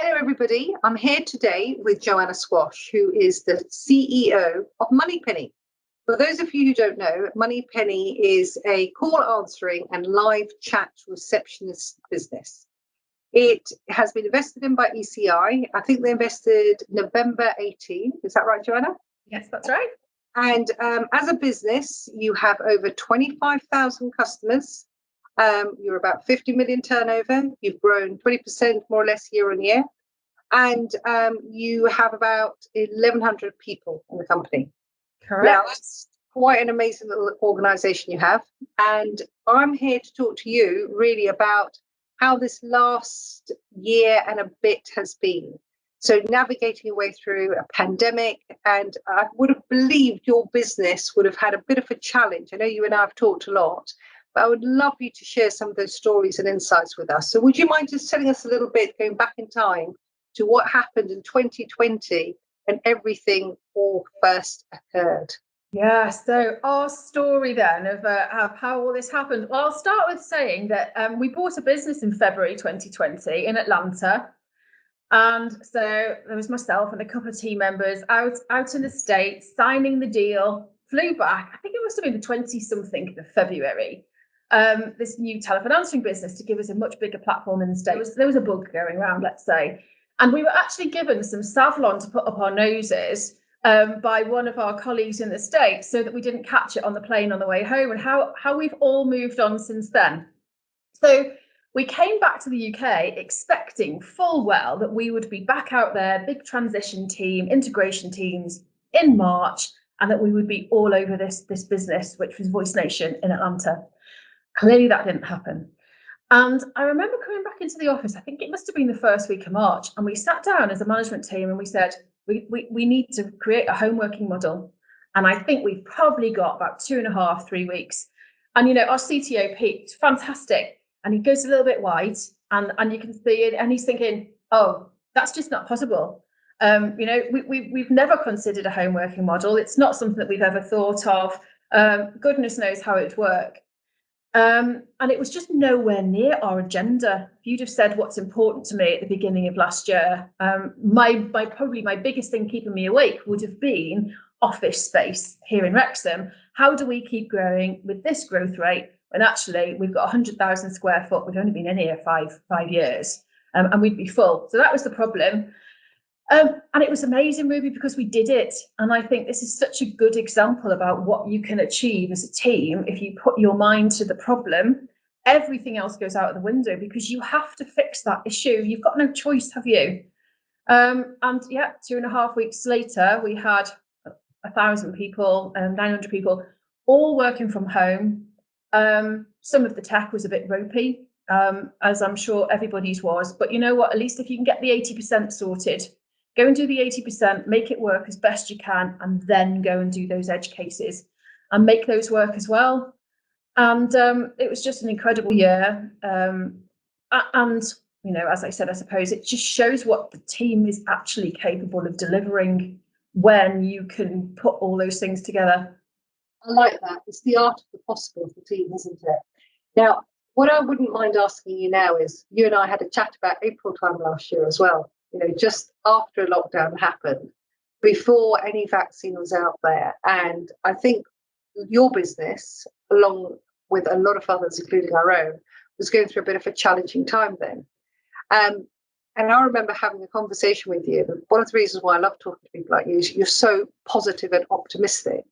Hello, everybody. I'm here today with Joanna Swash, who is the CEO of Moneypenny. For those of you who don't know, Moneypenny is a call answering and live chat receptionist business. It has been invested in by ECI. I think they invested November 18. Is that right, Joanna? Yes, that's right. And as a business, you have over 25,000 customers. You're about 50 million turnover. You've grown 20% more or less year on year. And you have about 1,100 people in the company. Correct. Now, that's quite an amazing little organization you have. And I'm here to talk to you really about how this last year and a bit has been. So navigating your way through a pandemic, and I would have believed your business would have had a bit of a challenge. I know you and I have talked a lot, but I would love you to share some of those stories and insights with us. So would you mind just telling us a little bit, going back in time, to what happened in 2020 and everything all first occurred? Yeah, so our story then of how all this happened. Well, I'll start with saying that we bought a business in February 2020 in Atlanta. And so there was myself and a couple of team members out in the States signing the deal, flew back. I think it must have been the 20-something of February. This new telephone answering business to give us a much bigger platform in the States. There was a bug going around, let's say. And we were actually given some Savlon to put up our noses by one of our colleagues in the States so that we didn't catch it on the plane on the way home, and how we've all moved on since then. So we came back to the UK expecting full well that we would be back out there, big transition team, integration teams in March, and that we would be all over this business, which was Voice Nation in Atlanta. Clearly that didn't happen. And I remember coming back into the office, I think it must have been the first week of March, and we sat down as a management team and we said, we need to create a home working model. And I think we've probably got about 2.5, 3 weeks. And, you know, our CTO, Pete, fantastic. And he goes a little bit white, and you can see it, and he's thinking, oh, that's just not possible. You know, we've never considered a home working model. It's not something that we've ever thought of. Goodness knows how it would work. And it was just nowhere near our agenda. If you'd have said what's important to me at the beginning of last year, probably my biggest thing keeping me awake would have been office space here in Wrexham. How do we keep growing with this growth rate when actually we've got 100,000 square foot? We've only been in here five years, and we'd be full. So that was the problem. And it was amazing, Ruby, because we did it. And I think this is such a good example about what you can achieve as a team. If you put your mind to the problem, everything else goes out of the window because you have to fix that issue. You've got no choice, have you? And yeah, 2.5 weeks later, we had 1,000 people, 900 people, all working from home. Some of the tech was a bit ropey, as I'm sure everybody's was. But you know what? At least if you can get the 80% sorted, go and do the 80%, make it work as best you can, and then go and do those edge cases and make those work as well. And it was just an incredible year. And, you know, as I said, I suppose it just shows what the team is actually capable of delivering when you can put all those things together. I like that. It's the art of the possible of the team, isn't it? Now, what I wouldn't mind asking you now is, you and I had a chat about April time last year as well, you know, just after a lockdown happened, before any vaccine was out there. And I think your business, along with a lot of others, including our own, was going through a bit of a challenging time then. And I remember having a conversation with you. One of the reasons why I love talking to people like you is you're so positive and optimistic,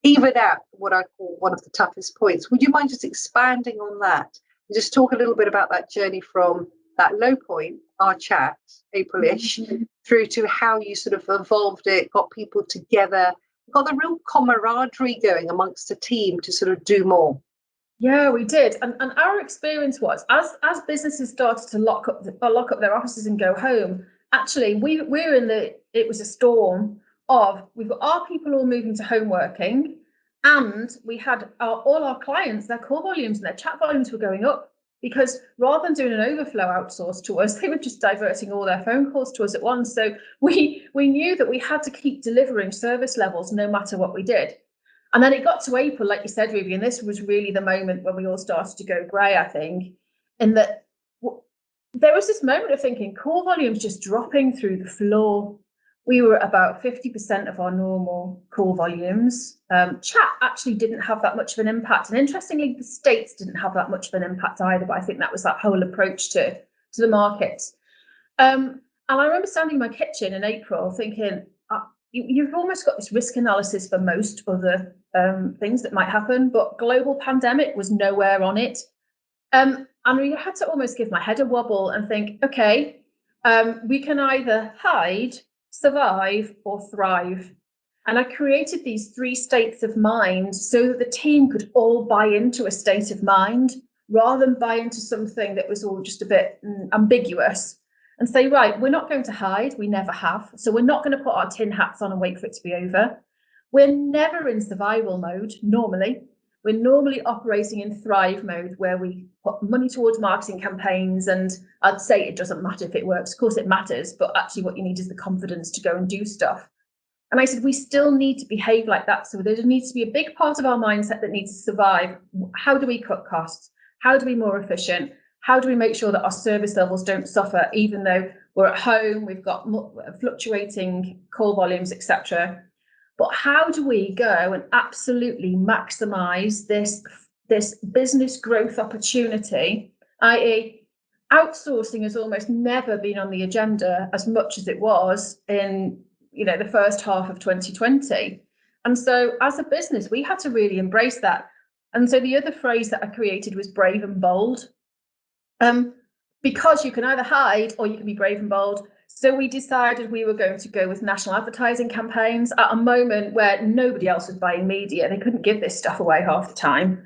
even at what I call one of the toughest points. Would you mind just expanding on that and just talk a little bit about that journey from that low point, our chat, April-ish, through to how you sort of evolved it, got people together, got the real camaraderie going amongst the team to sort of do more? Yeah, we did. And our experience was, as businesses started to lock up their offices and go home, actually we're in it was a storm of, we've got our people all moving to home working, and we had all our clients, their call volumes and their chat volumes were going up, because rather than doing an overflow outsource to us, they were just diverting all their phone calls to us at once. So we knew that we had to keep delivering service levels no matter what we did. And then it got to April, like you said, Ruby, and this was really the moment when we all started to go grey, I think, in that there was this moment of thinking call volumes just dropping through the floor. We were about 50% of our normal call volumes. Chat actually didn't have that much of an impact. And interestingly, the States didn't have that much of an impact either. But I think that was that whole approach to the market. And I remember standing in my kitchen in April thinking, you've almost got this risk analysis for most other things that might happen, but global pandemic was nowhere on it. And we had to almost give my head a wobble and think, okay, we can either hide, survive, or thrive. And I created these 3 states of mind so that the team could all buy into a state of mind rather than buy into something that was all just a bit ambiguous, and say, right, we're not going to hide, we never have. So we're not going to put our tin hats on and wait for it to be over. We're never in survival mode, normally. We're normally operating in thrive mode, where we put money towards marketing campaigns. And I'd say it doesn't matter if it works. Of course it matters, but actually what you need is the confidence to go and do stuff. And I said, we still need to behave like that. So there needs to be a big part of our mindset that needs to survive. How do we cut costs? How do we be more efficient? How do we make sure that our service levels don't suffer, even though we're at home, we've got fluctuating call volumes, etc. But how do we go and absolutely maximize this business growth opportunity, i.e. outsourcing has almost never been on the agenda as much as it was in the first half of 2020. And so as a business, we had to really embrace that. And so the other phrase that I created was brave and bold. Because you can either hide or you can be brave and bold. So we decided we were going to go with national advertising campaigns at a moment where nobody else was buying media. They couldn't give this stuff away half the time.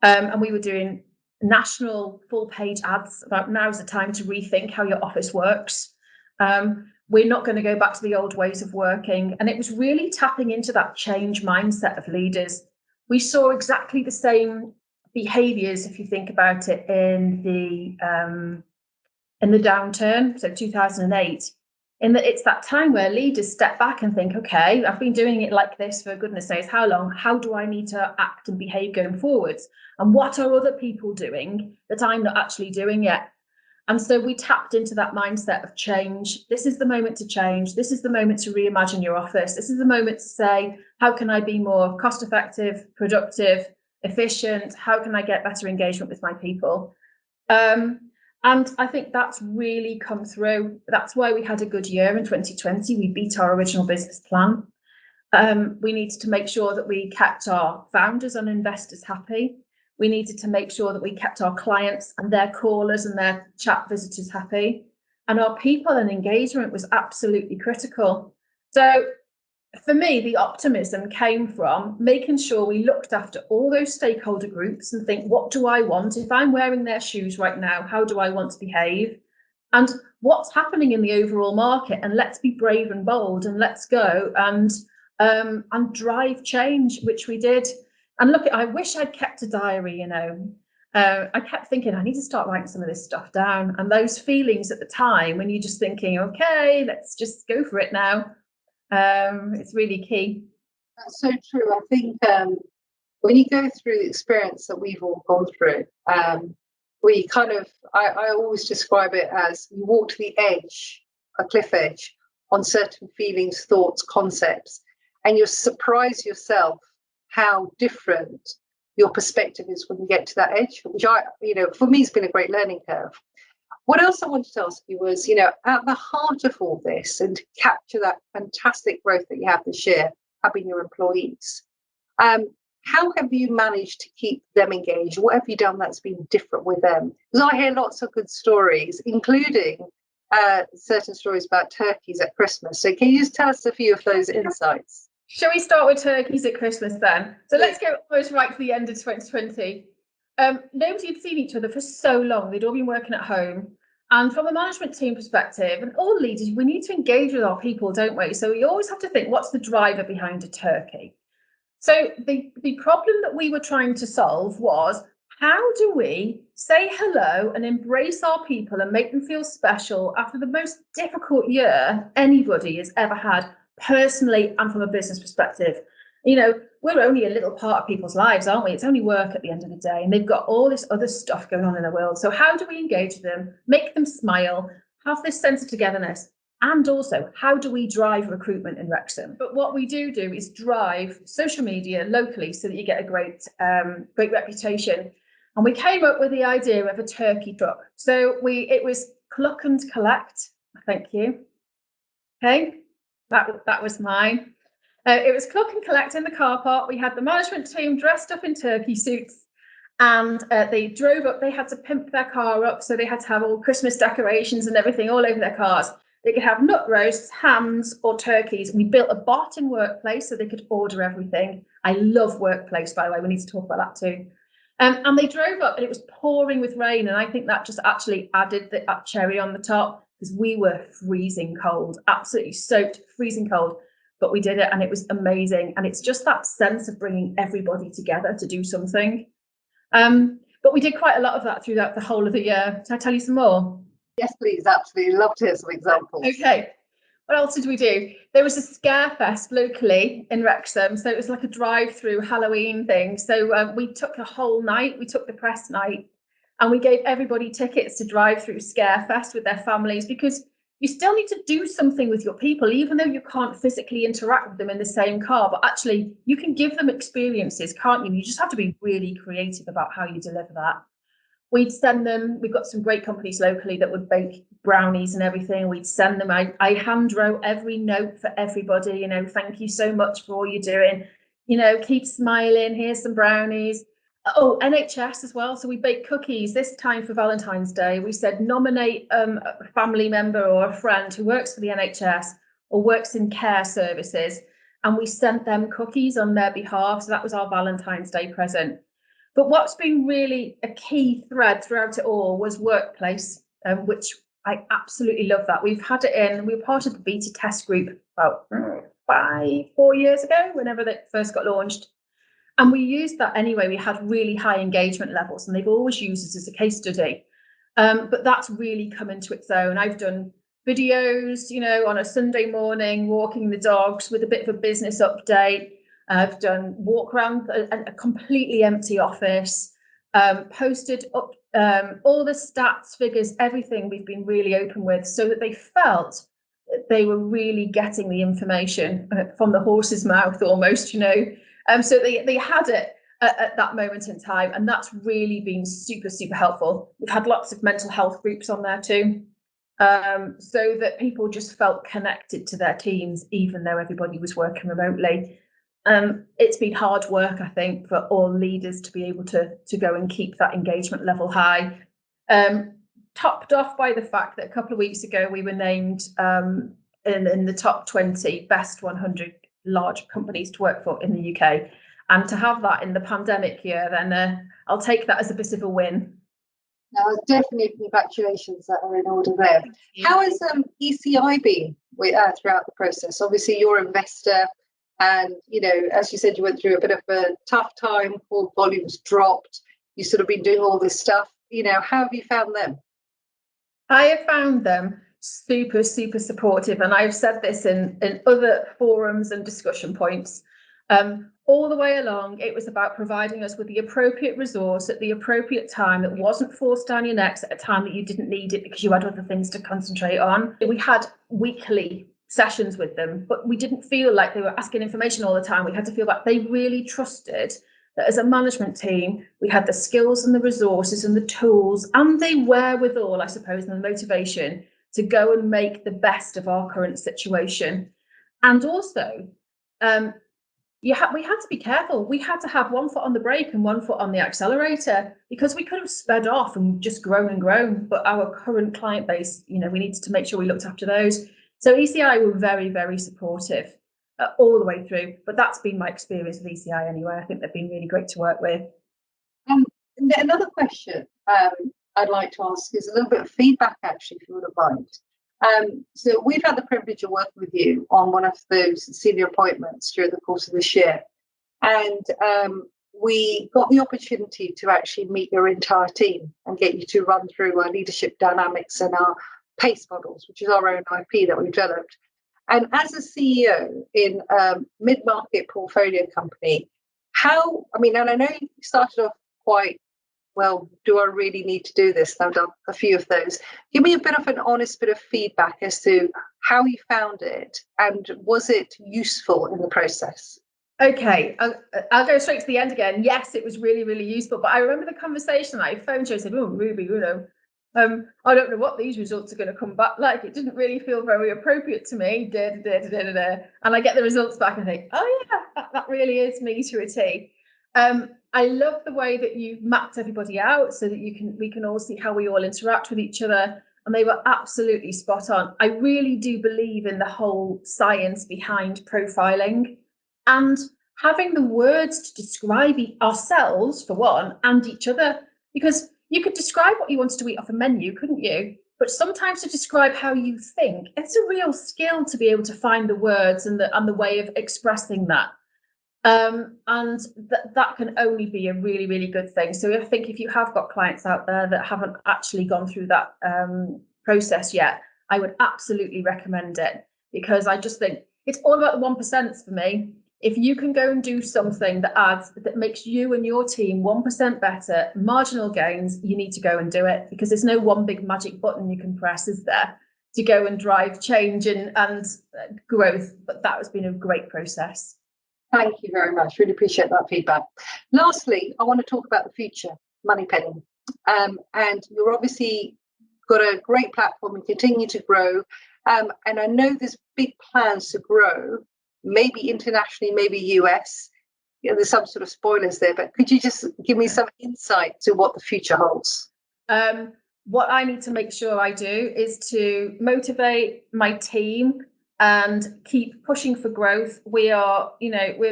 And we were doing national full page ads about now's the time to rethink how your office works. We're not going to go back to the old ways of working. And it was really tapping into that change mindset of leaders. We saw exactly the same behaviors, if you think about it, in the downturn, so 2008, in that it's that time where leaders step back and think, okay, I've been doing it like this for goodness sakes, how long? How do I need to act and behave going forwards? And what are other people doing that I'm not actually doing yet? And so we tapped into that mindset of change. This is the moment to change. This is the moment to reimagine your office. This is the moment to say, how can I be more cost effective, productive, efficient? How can I get better engagement with my people? And I think that's really come through. That's why we had a good year in 2020. We beat our original business plan. We needed to make sure that we kept our founders and investors happy. We needed to make sure that we kept our clients and their callers and their chat visitors happy. And our people and engagement was absolutely critical. So for me, the optimism came from making sure we looked after all those stakeholder groups and think, what do I want? If I'm wearing their shoes right now, how do I want to behave? And what's happening in the overall market? And let's be brave and bold, and let's go and drive change, which we did. And look, I wish I'd kept a diary, I kept thinking, I need to start writing some of this stuff down. And those feelings at the time when you're just thinking, okay, let's just go for it now. It's really key. That's so true. I think when you go through the experience that we've all gone through, we kind of, I always describe it as you walk to the edge, a cliff edge, on certain feelings, thoughts, concepts, and you surprise yourself how different your perspective is when you get to that edge, which for me has been a great learning curve. What else I wanted to ask you was, at the heart of all this, and to capture that fantastic growth that you have this year, have been your employees. How have you managed to keep them engaged? What have you done that's been different with them? Because I hear lots of good stories, including certain stories about turkeys at Christmas. So can you just tell us a few of those insights? Shall we start with turkeys at Christmas then? So let's go almost right to the end of 2020. Nobody had seen each other for so long. They'd all been working at home. And from a management team perspective, and all leaders, we need to engage with our people, don't we? So we always have to think, what's the driver behind a turkey? So the problem that we were trying to solve was, how do we say hello and embrace our people and make them feel special after the most difficult year anybody has ever had, personally and from a business perspective? we're only a little part of people's lives, aren't we? It's only work at the end of the day, and they've got all this other stuff going on in the world. So how do we engage them, make them smile, have this sense of togetherness? And also, how do we drive recruitment in Wrexham? But what we do is drive social media locally so that you get a great reputation. And we came up with the idea of a turkey truck. So it was cluck and collect. Thank you. Okay, that was mine. It was cluck and collect in the car park. We had the management team dressed up in turkey suits, and they drove up. They had to pimp their car up, so they had to have all Christmas decorations and everything all over their cars. They could have nut roasts, hams, or turkeys. We built a bot in Workplace so they could order everything. I love Workplace, by the way. We need to talk about that too. And they drove up, and it was pouring with rain, and I think that just actually added the cherry on the top, because we were freezing cold, absolutely soaked, freezing cold. But we did it, and it was amazing. And it's just that sense of bringing everybody together to do something. But we did quite a lot of that throughout the whole of the year. Can I tell you some more? Yes, please. Absolutely. Love to hear some examples. Okay. What else did we do? There was a scare fest locally in Wrexham. So it was like a drive-through Halloween thing. So we took a whole night. We took the press night, and we gave everybody tickets to drive through scare fest with their families, because you still need to do something with your people, even though you can't physically interact with them in the same car. But actually, you can give them experiences, can't you? You just have to be really creative about how you deliver that. We'd send them, we've got some great companies locally that would bake brownies and everything. We'd send them, I hand wrote every note for everybody, thank you so much for all you're doing. Keep smiling, here's some brownies. Oh, NHS as well. So we baked cookies this time for Valentine's Day. We said nominate a family member or a friend who works for the NHS or works in care services, and we sent them cookies on their behalf. So that was our Valentine's Day present. But what's been really a key thread throughout it all was Workplace, which I absolutely love that. We've had it in, we were part of the beta test group about 4 years ago, whenever they first got launched. And we used that anyway. We had really high engagement levels, and they've always used it as a case study. But that's really come into its own. I've done videos, on a Sunday morning, walking the dogs with a bit of a business update. I've done walk around a completely empty office, posted up all the stats, figures, everything we've been really open with, so that they felt that they were really getting the information from the horse's mouth almost, so they had it at that moment in time, and that's really been super, super helpful. We've had lots of mental health groups on there too, so that people just felt connected to their teams, even though everybody was working remotely. It's been hard work, I think, for all leaders to be able to go and keep that engagement level high. Topped off by the fact that a couple of weeks ago we were named in the top 20 best 100 large companies to work for in the UK, and to have that in the pandemic year, then I'll take that as a bit of a win. Now, definitely congratulations that are in order there. How has ECI been throughout the process? Obviously, you're an investor, and as you said, you went through a bit of a tough time. All volumes dropped. You sort of been doing all this stuff. How have you found them? I have found them super, super supportive, and I've said this in other forums and discussion points. All the way along, it was about providing us with the appropriate resource at the appropriate time that wasn't forced down your necks at a time that you didn't need it because you had other things to concentrate on. We had weekly sessions with them, but we didn't feel like they were asking information all the time. We had to feel like they really trusted that as a management team, we had the skills and the resources and the tools and the wherewithal, I suppose, and the motivation to go and make the best of our current situation. And also, we had to be careful. We had to have one foot on the brake and one foot on the accelerator, because we could have sped off and just grown and grown. But our current client base, we needed to make sure we looked after those. So ECI were very, very supportive all the way through. But that's been my experience with ECI anyway. I think they've been really great to work with. Another question I'd like to ask is a little bit of feedback, actually, if you wouldn't mind. So we've had the privilege of working with you on one of those senior appointments during the course of this year, and we got the opportunity to actually meet your entire team and get you to run through our leadership dynamics and our PACE models, which is our own IP that we've developed. And as a CEO in mid-market portfolio company, and I know you started off quite well, do I really need to do this? I've done a few of those. Give me a bit of an honest bit of feedback as to how you found it and was it useful in the process? Okay, I'll go straight to the end again. Yes, it was really, really useful. But I remember the conversation. I phoned you and said, "Oh, Ruby, I don't know what these results are going to come back like. It didn't really feel very appropriate to me." And I get the results back and think, "Oh yeah, that really is me to a T." I love the way that you've mapped everybody out so that we can all see how we all interact with each other. And they were absolutely spot on. I really do believe in the whole science behind profiling and having the words to describe ourselves, for one, and each other. Because you could describe what you wanted to eat off a menu, couldn't you? But sometimes to describe how you think, it's a real skill to be able to find the words and the way of expressing that. And that can only be a really, really good thing. So I think if you have got clients out there that haven't actually gone through that process yet, I would absolutely recommend it, because I just think it's all about the 1% for me. If you can go and do something that makes you and your team 1% better, marginal gains, you need to go and do it, because there's no one big magic button you can press, is there, to go and drive change and growth. But that has been a great process. Thank you very much. Really appreciate that feedback. Lastly, I want to talk about the future, Moneypenny. And you're obviously got a great platform and continue to grow. And I know there's big plans to grow, maybe internationally, maybe US. There's some sort of spoilers there, but could you just give me some insight to what the future holds? What I need to make sure I do is to motivate my team and keep pushing for growth. We're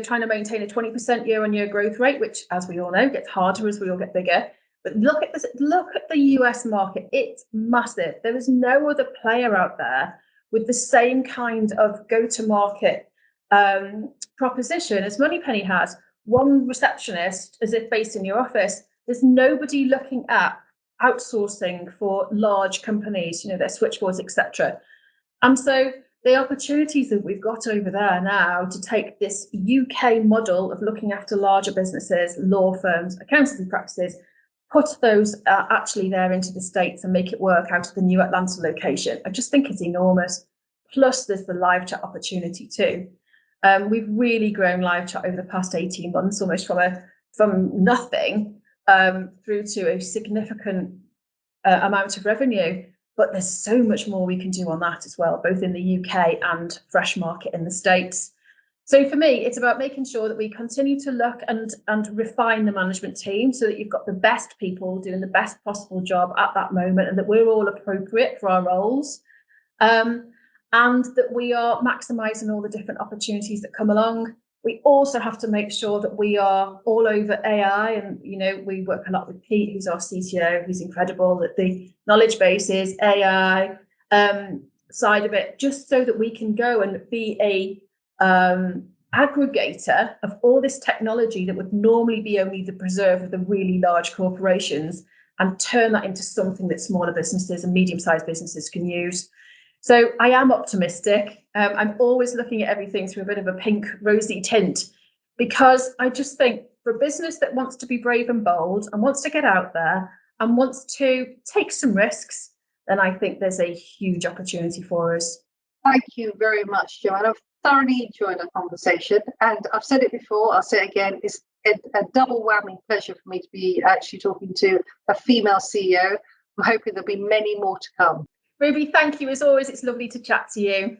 trying to maintain a 20% year-on-year growth rate, which, as we all know, gets harder as we all get bigger. But look at the US market. It's massive. There is no other player out there with the same kind of go-to-market proposition as Moneypenny has. One receptionist, as if based in your office. There's nobody looking at outsourcing for large companies, their switchboards, etc. And so the opportunities that we've got over there now to take this UK model of looking after larger businesses, law firms, accountancy practices, put those actually there into the States and make it work out of the new Atlanta location, I just think it's enormous. Plus, there's the live chat opportunity too. We've really grown live chat over the past 18 months, almost from nothing through to a significant amount of revenue. But there's so much more we can do on that as well, both in the UK and fresh market in the States. So for me, it's about making sure that we continue to look and refine the management team so that you've got the best people doing the best possible job at that moment, and that we're all appropriate for our roles, and that we are maximising all the different opportunities that come along. We also have to make sure that we are all over AI, and we work a lot with Pete, who's our CTO, who's incredible, that the knowledge base is AI side of it, just so that we can go and be a aggregator of all this technology that would normally be only the preserve of the really large corporations, and turn that into something that smaller businesses and medium-sized businesses can use. So I am optimistic. I'm always looking at everything through a bit of a pink, rosy tint, because I just think for a business that wants to be brave and bold and wants to get out there and wants to take some risks, then I think there's a huge opportunity for us. Thank you very much, Joanna. I've thoroughly enjoyed our conversation. And I've said it before, I'll say it again, it's a double whammy pleasure for me to be actually talking to a female CEO. I'm hoping there'll be many more to come. Ruby, thank you as always. It's lovely to chat to you.